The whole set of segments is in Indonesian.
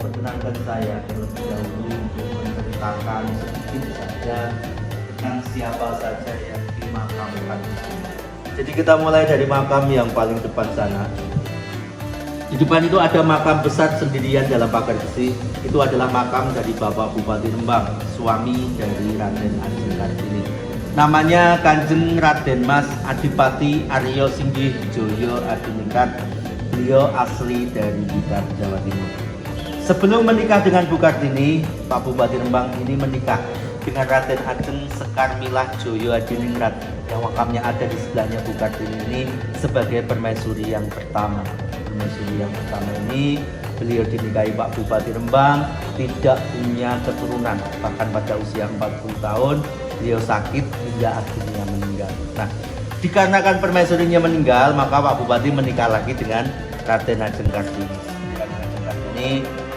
perkenankan saya terlebih dahulu untuk menceritakan sedikit saja tentang siapa saja yang dimakamkan di sini. Jadi kita mulai dari makam yang paling depan sana. Di depan itu ada makam besar sendirian dalam pagar besi. Itu adalah makam dari Bapak Bupati Rembang, suami dari Raden Ajeng Kartini. Namanya Kanjeng Raden Mas Adipati Aryo Singgih Joyo Adiningrat. Beliau asli dari Blitar, Jawa Timur. Sebelum menikah dengan Bu Kartini, Pak Bupati Rembang ini menikah dengan Raden Ajeng Sekar Milah Joyo Adiningrat yang makamnya ada di sebelahnya Bu Kartini ini sebagai permaisuri yang pertama. Permaisuri yang pertama ini beliau dinikahi Pak Bupati Rembang, tidak punya keturunan, bahkan pada usia 40 tahun beliau sakit hingga akhirnya meninggal. Nah, dikarenakan permaisurinya meninggal, maka Pak Bupati menikah lagi dengan Raden Ajeng Kartini. Raden Ajeng Kartini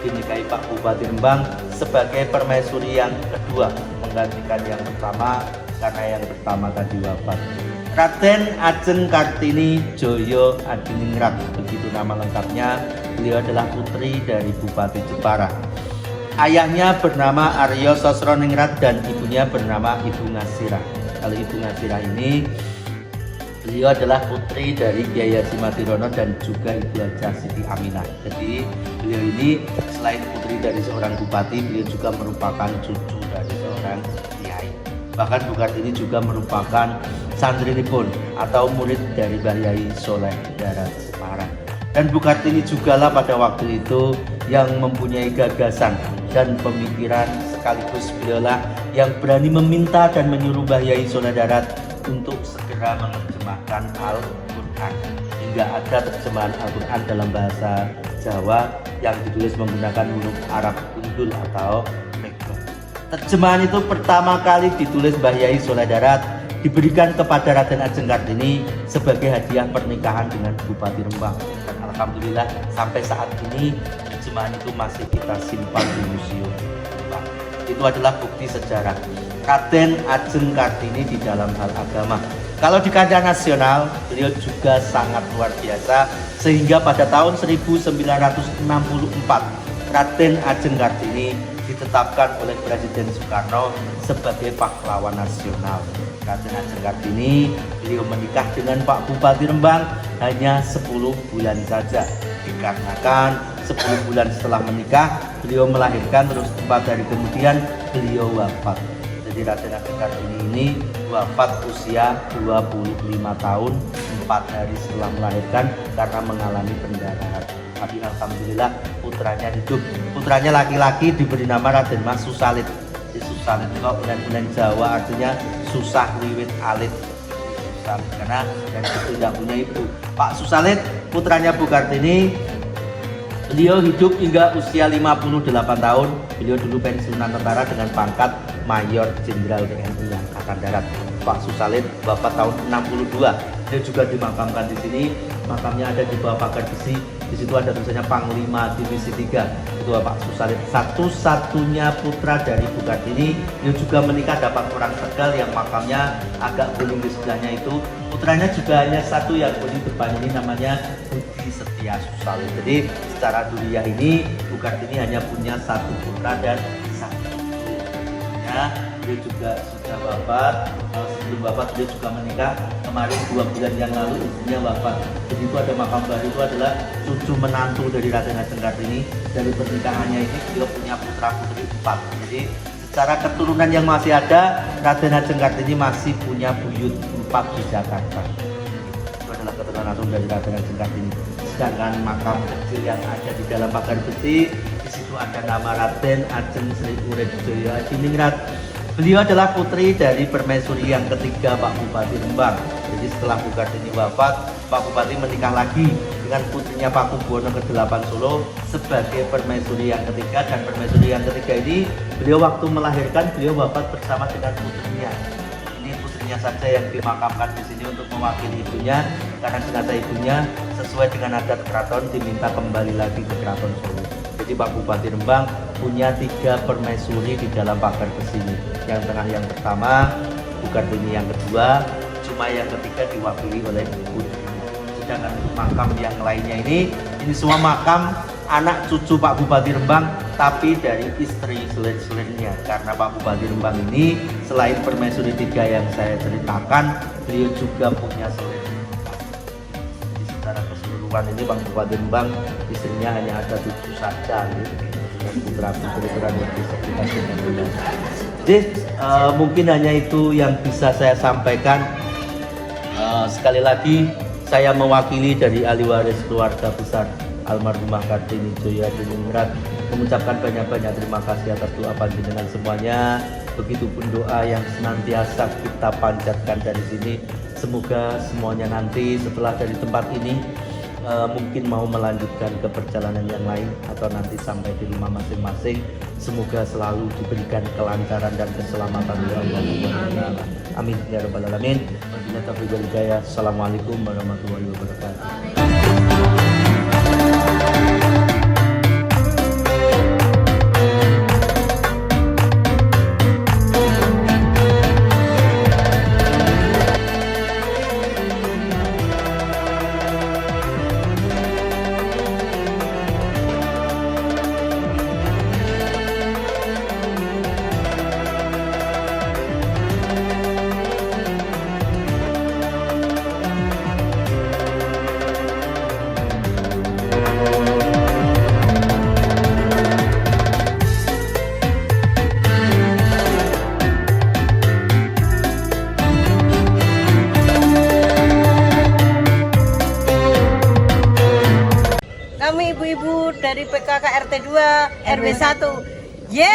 dinikahi Pak Bupati Rembang sebagai permaisuri yang kedua, menggantikan yang pertama karena yang pertama tadi wafat. Raden Ajeng Kartini Joyo Adiningrat, begitu nama lengkapnya. Beliau adalah putri dari Bupati Jepara. Ayahnya bernama Aryo Sosroningrat dan ibunya bernama Ibu Ngasirah. Kalau Ibu Ngasirah ini, beliau adalah putri dari Kiai Haji Matirono dan juga Ibu Haja Siti Aminah. Jadi beliau ini selain putri dari seorang bupati, beliau juga merupakan cucu dari seorang kiai. Bahkan Bu Kartini juga merupakan santrinipun atau murid dari Yai Soleh Darat Semarang. Dan Bu Kartini jugalah pada waktu itu yang mempunyai gagasan dan pemikiran, sekaligus beliaulah yang berani meminta dan menyuruh Yai Soleh Darat untuk segera menerjemahkan Al-Quran, hingga ada terjemahan Al-Quran dalam bahasa Jawa yang ditulis menggunakan huruf Arab Undul atau Mekong. Terjemahan itu pertama kali ditulis Yai Soleh Darat, diberikan kepada Raden Ajeng Kartini sebagai hadiah pernikahan dengan Bupati Rembang. Dan alhamdulillah sampai saat ini terjemahan itu masih kita simpan di Museum Rembang. Itu adalah bukti sejarah Raden Ajeng Kartini di dalam hal agama. Kalau di kancah nasional, beliau juga sangat luar biasa, sehingga pada tahun 1964 Raden Ajeng Kartini ditetapkan oleh Presiden Soekarno sebagai pahlawan nasional. Raden Ajeng Kartini, beliau menikah dengan Pak Bupati Rembang hanya 10 bulan saja. Dikarenakan 10 bulan setelah menikah, beliau melahirkan, terus 4 hari kemudian beliau wafat. Jadi Raden Ajeng Kartini ini wafat usia 25 tahun 4 hari setelah melahirkan karena mengalami pendarahan. Tapi alhamdulillah putranya hidup. Putranya laki-laki diberi nama Raden Mas Susalit. Susalit itu bulan Jawa artinya susah wiwit alit. Susalit karena dan itu tidak punya ibu. Pak Susalit putranya Bu Kartini, beliau hidup hingga usia 58 tahun. Beliau dulu pensiunan tentara dengan pangkat Mayor Jenderal TNI Angkatan Darat. Pak Susalit wafat tahun 62. Dia juga dimakamkan di sini. Makamnya ada di bawah pagar besi. Di situ ada tulisannya Panglima Divisi 3. Itu Pak Susalit, satu-satunya putra dari Bu Kartini. Dia juga menikah dapat orang Tegal yang makamnya agak bening di sebelahnya itu. Putranya juga hanya satu yang di depan ini, namanya Budi Setia Susalit. Jadi secara dunia ini Bu Kartini hanya punya satu putra dan satu cucu. Ya, dia juga sudah wafat. Sebelum wafat dia juga menikah. Kemarin 2 bulan yang lalu istrinya wafat. Jadi itu ada makam baru, itu adalah cucu menantu dari Raden Ajeng Kartini. Dari pernikahannya ini dia punya putra putri 4. Jadi secara keturunan yang masih ada, Raden Ajeng Kartini masih punya buyut 4 di Jakarta. Itu adalah keturunan langsung dari Raden Ajeng Kartini. Sedangkan makam kecil yang ada di dalam pagar besi, di situ ada nama Raden Ajeng Sri Urip Joyo Adiningrat. Beliau adalah putri dari permaisuri yang ketiga Pak Bupati Rembang. Jadi setelah Bu Kartini wafat, Pak Bupati menikah lagi dengan putrinya Pak Kubuwono ke-8 Solo sebagai permaisuri yang ketiga. Dan permaisuri yang ketiga ini beliau waktu melahirkan beliau wafat bersama dengan putrinya. Ini putrinya saja yang dimakamkan di sini untuk mewakili ibunya, karena jenazah ibunya sesuai dengan adat keraton diminta kembali lagi ke Keraton Solo. Jadi Pak Bupati Rembang punya 3 permaisuri di dalam pagar besi ini. Yang tengah yang pertama, Bu Kartini yang kedua, cuma yang ketiga diwakili oleh putri. Sedangkan makam yang lainnya ini semua makam anak cucu Pak Bupati Rembang, tapi dari istri selain-selainnya. Karena Pak Bupati Rembang ini selain permaisuri 3 yang saya ceritakan, beliau juga punya selain. Jadi secara keseluruhan ini Pak Bupati Rembang istrinya hanya ada 7 saja, dengan putra-putri kurang lebih sekitar 9. Jadi mungkin hanya itu yang bisa saya sampaikan. Sekali lagi saya mewakili dari ahli waris keluarga besar almarhumah Kartini Joya Diningrat mengucapkan banyak-banyak terima kasih atas doa panjenengan semuanya. Begitupun doa yang senantiasa kita panjatkan dari sini. Semoga semuanya nanti setelah dari tempat ini mungkin mau melanjutkan ke perjalanan yang lain atau nanti sampai di rumah masing-masing. Semoga selalu diberikan kelancaran dan keselamatan oleh Allah Subhanahu wa taala. Amin ya rabbal alamin. Wabillahi taufiq wal hidayah. Assalamualaikum warahmatullahi wabarakatuh. Kami ibu-ibu dari PKK RT 2 RW 1. Yes!